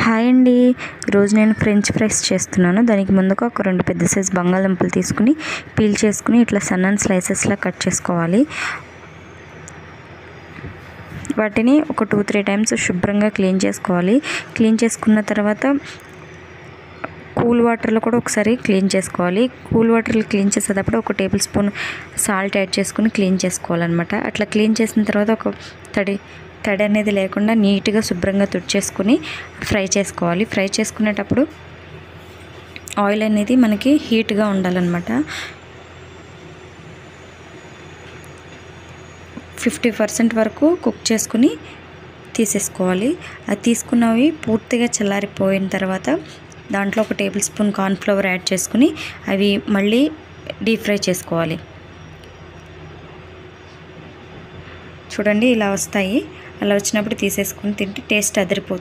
Hi అండి. ఈరోజు నేను ఫ్రెంచ్ ఫ్రైస్ చేస్తున్నాను. దానికి ముందుగా ఒక 2 పెద్ద సైజ్ బంగాళదుంపలు తీసుకుని పీల్ చేసుకుని ఇట్లా సన్నని స్లైసెస్లా కట్ చేసుకోవాలి. వాటిని ఒక 2-3 టైమ్స్ శుభ్రంగా క్లీన్ చేసుకోవాలి. క్లీన్ చేసుకున్న తర్వాత కూల్ వాటర్లో కూడా ఒకసారి క్లీన్ చేసుకోవాలి. కూల్ వాటర్లో క్లీన్ చేసేటప్పుడు ఒక టేబుల్ స్పూన్ సాల్ట్ యాడ్ చేసుకుని క్లీన్ చేసుకోవాలన్నమాట. అట్లా క్లీన్ చేసిన తర్వాత ఒక తడి అనేది లేకుండా నీట్గా శుభ్రంగా తుడిచేసుకుని ఫ్రై చేసుకోవాలి. ఫ్రై చేసుకునేటప్పుడు ఆయిల్ అనేది మనకి హీట్గా ఉండాలన్నమాట. 50% వరకు కుక్ చేసుకుని తీసేసుకోవాలి. అది తీసుకున్నవి పూర్తిగా చల్లారిపోయిన తర్వాత దాంట్లో ఒక టేబుల్ స్పూన్ కార్న్ఫ్లవర్ యాడ్ చేసుకుని అవి మళ్ళీ డీప్ ఫ్రై చేసుకోవాలి. చూడండి ఇలా వస్తాయి. అలా వచ్చినప్పుడు తీసేసుకుని తింటే టేస్ట్ అదిరిపోతుంది.